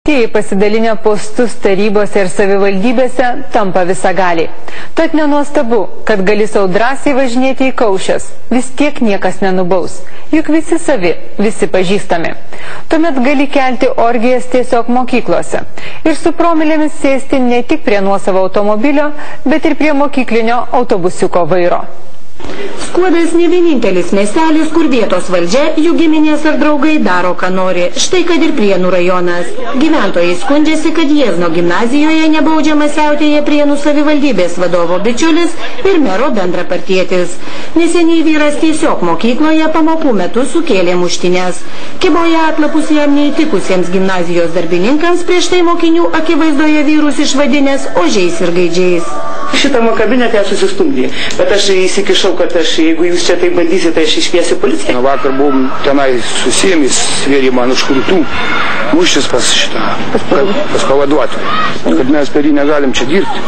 Tie pasidalinę postus tarybose ir savivaldybėse tampa visagaliai. Tad nenuostabu, kad gali sau drąsiai važinėti į Kaušes. Vis tiek niekas nenubaus. Juk visi savi, visi pažįstami. Tuomet gali kelti orgijas tiesiog mokyklose. Ir su promilėmis sėsti ne tik prie nuosavo automobilio, bet ir prie mokyklinio autobusiuko vairo. Skuodas ne vienintelis miestelis, kur vietos valdžia, jų giminės ar draugai daro, ką nori. Štai kad ir Prienų rajonas. Gyventojai skundžiasi, kad Jiezno gimnazijoje nebaudžiama siautėja Prienų savivaldybės vadovo bičiulis ir mero bendrapartietis. Neseniai vyras tiesiog mokykloje pamokų metu sukėlė muštynes. Kiboje atlapus jam neįtikusiems gimnazijos darbininkams, prieš tai mokinių akivaizdoje vyrus išvadinęs ožiais ir gaidžiais. Šitame kabinete aš susistumdė, bet aš įsikišau, kad jeigu jūs čia tai bandysite, aš iškviesiu policiją. Vakar buvom tenai susėmis, svėrė man už krūtų, muštis pas pavaduotoją, kad mes per jį negalim čia dirbti.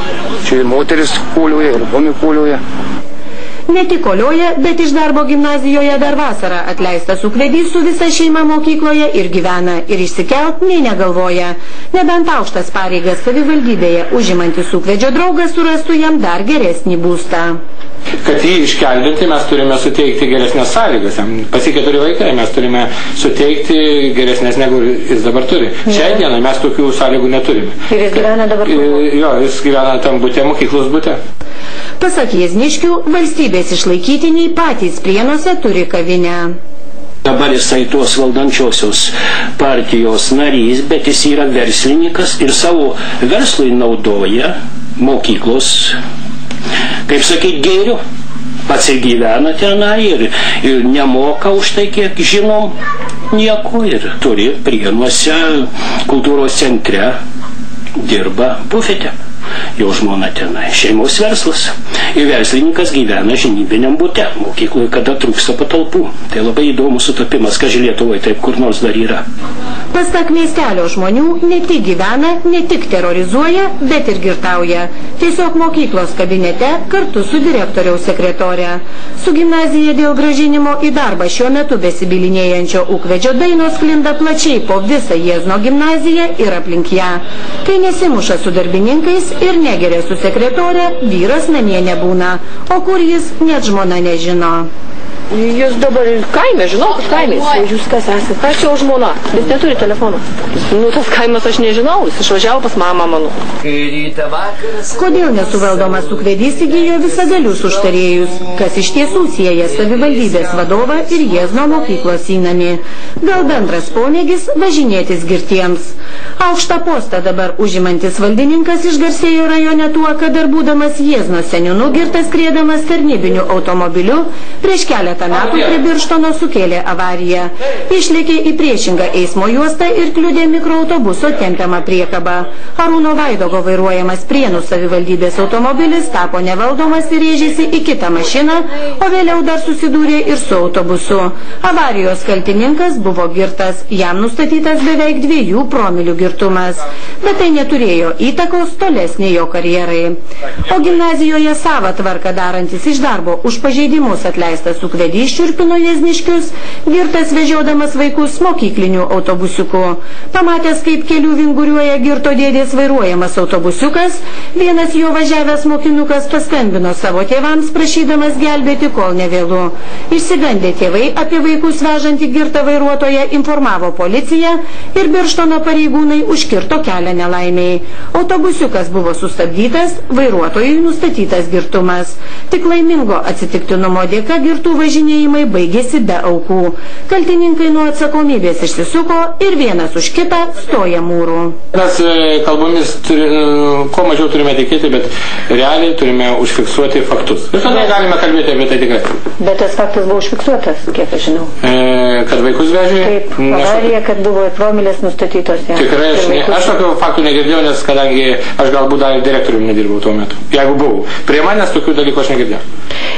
Čia ir moteris kolioja, ir ponai kolioja. Ne tik kolioja, bet iš darbo gimnazijoje dar vasarą atleistas ūkvedys su visa šeima mokykloje ir gyvena, ir išsikelt nei negalvoja. Nebent aukštas pareigas savivaldybėje užimantis ūkvedžio draugas surastų jam dar geresnį būstą. Kad jį iškeldinti, mes turime suteikti geresnės sąlygas. Pas jį 4 vaikai, mes turime suteikti geresnės negu jis dabar turi. Šiai dienai mes tokių sąlygų neturime. Ir jis gyvena dabar? Jo, jis gyvena tam bute, mokyklos bute. Pasak Jiezniškių, valstybės išlaikytiniai patys Prienuose turi kavinę. Dabar jisai tos valdančiosios partijos narys, bet jis yra verslininkas ir savo verslui naudoja mokyklos, kaip sakyti, gėrių. Pats ir gyvena tenai ir nemoka už tai, kiek žinom, nieko ir turi Prienuose kultūros centre, dirba bufete. Jo žmona tenai, šeimos verslas. Ir verslininkas gyvena žinybiniam bute, mokykloje, kada trūksta patalpų. Tai labai įdomus sutapimas, kad Lietuvoje taip kur nors dar yra. Pasak miestelio žmonių, ne tik gyvena, ne tik terrorizuoja, bet ir girtauja. Tiesiog mokyklos kabinete kartu su direktoriaus sekretorė. Su gimnazija dėl grąžinimo į darbą šiuo metu besibilinėjančio ūkvedžio dainos sklinda plačiai po visą Jiezno gimnaziją ir aplink ją. Kai nesimuša su darbininkais ir negeria su sekretorė, vyras namie nebūna, o kur jis net žmona nežino. Jūs dabar kaime, žinau, kad kaime. Jūs kas esate? Aš jau žmona, bet neturi telefono. Nu, tas kaimas aš nežinau, jis išvažiavo pas mamą mano. Kodėl nesuvaldomas ūkvedys įgijo visagalius užtarėjus, kas iš tiesų sieja savivaldybės vadovą ir Jiezno mokyklos įnamį? Gal bendras pomėgis važinėtis girtiems? Aukštą postą dabar užimantis valdininkas išgarsėjo rajone tuo, kad dar būdamas Jiezno seniūnu girtas skriedamas tarnybiniu automobiliu prieš keletą metų prie Birštono sukėlė avariją. Išlėkė į priešingą eismo juostą ir kliudė mikroautobuso tempiamą priekabą. Arūno Vaidogo vairuojamas Prienų savivaldybės automobilis tapo nevaldomas ir rėžėsi į kitą mašiną, o vėliau dar susidūrė ir su autobusu. Avarijos kaltininkas buvo girtas, jam nustatytas beveik 2 promilių girtumas, bet tai neturėjo įtakos tolesnė jo karjerai. O gimnazijoje savą tvarką darantis iš darbo už pažeidimus atleistas ūkvedys šiurpino Jiezniškius, girtas vežiodamas vaikus mokykliniu autobusiuku. Pamatęs, kaip kelių vinguriuoja girto dėdės vairuojamas autobusiukas, vienas jo važiavęs mokinukas paskambino savo tėvams, prašydamas gelbėti, kol nevėlu. Išsigandę tėvai apie vaikus vežantį girtą vairuotoją informavo policiją ir Birštono pareigūnai užkirto kelią nelaimėjai. Autobusiukas buvo sustabdytas, vairuotojui nustatytas girtumas. Tik laimingo atsitiktinumo dėka girtų važinėjimai baigėsi be aukų. Kaltininkai nuo atsakomybės išsisuko ir vienas už kitą stoja mūrų. Mes kalbomis kuo mažiau turime tikėti, bet realiai turime užfiksuoti faktus. Ir tada galime kalbėti apie tai tikrai. Bet tas faktas buvo užfiksuotas, kiek aš žinau. Kad vaikus vežė? Taip, avarija, kad buvo promilės nustatytos. Ja. Tikrai aš tokių faktų negirdėjau, nes kadangi aš galbūt dar direktoriumi nedirbau tuo metu. Jeigu buvau. Prie manęs tokių dalykų aš negirdėjau.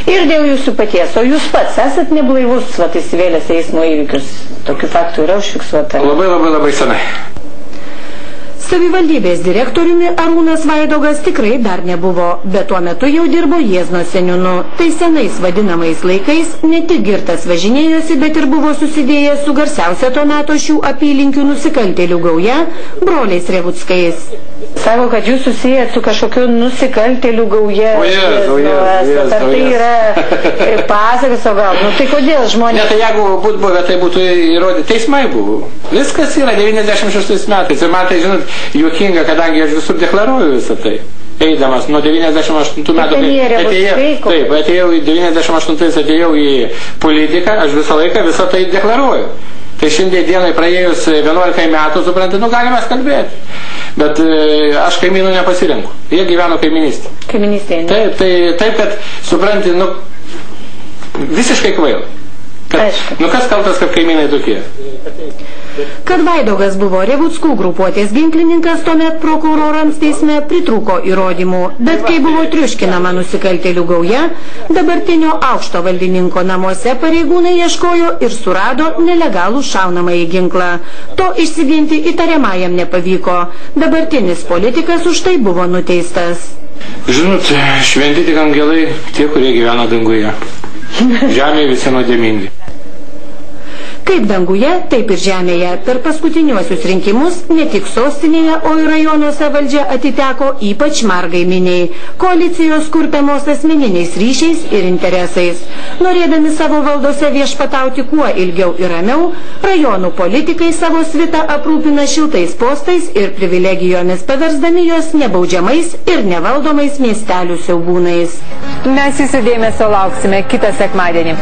Ir dėl jūsų paties, o jūs pats esat neblaivus, įsivėlęs eismo įvykius. Tokių faktų yra užfiksuota. Labai senai. Savivaldybės direktoriumi Arūnas Vaidogas tikrai dar nebuvo, bet tuo metu jau dirbo Jiezno seniūnu. Tai senais vadinamais laikais ne tik girtas važinėjosi, bet ir buvo susidėjęs su garsiausia to meto šių apylinkių nusikaltėlių gauja, broliais Revuckais. Sako, kad jūs susijęt su kažkokiu nusikaltėlių gauja. Ar tai yra pasakas, o gal? Nu tai kodėl žmonės... Ne, tai jeigu būtų buvę, tai būtų įrodyti. Teismai buvo. Viskas yra 96 metais. Ir man tai, žinot, juokinga, kadangi aš visur deklaruoju visą tai. Eidamas nuo 98 metų, atėjau į 98 atėjau į politiką, aš visą laiką visą tai deklaruoju. Tai šiandien dienai praėjus 11 metų, suprantu, nu galime kalbėti. Bet aš kaimynų nepasirinku. Jie gyveno kaiminystė. Kaiminystė, ne? Taip, kad, supranti, nu, visiškai kvaila. Nu, kas kaltas, kad kaimynai tokie? Kad Vaidogas buvo Revuckų grupuotės ginklininkas, tuomet prokurorams teisme pritrūko įrodymų, bet kai buvo triuškinama nusikaltėlių gauja, dabartinio aukšto valdininko namuose pareigūnai ieškojo ir surado nelegalų šaunamąjį ginklą. To išsiginti įtariamajam nepavyko. Dabartinis politikas už tai buvo nuteistas. Žinot, šventi tik angelai, tie, kurie gyvena danguje. Žemėje visi nuodėmingi. Kaip danguje, taip ir žemėje. Per paskutiniuosius rinkimus ne tik sostinėje, o ir rajonuose valdžia atiteko ypač margai miniai. Koalicijos kurpiamos asmeniniais ryšiais ir interesais. Norėdami savo valdose viešpatauti kuo ilgiau ir ramiau, rajonų politikai savo svitą aprūpina šiltais postais ir privilegijomis, paversdami juos nebaudžiamais ir nevaldomais miestelių siaubūnais. Mes jūsų dėmesio lauksime kitą sekmadienį.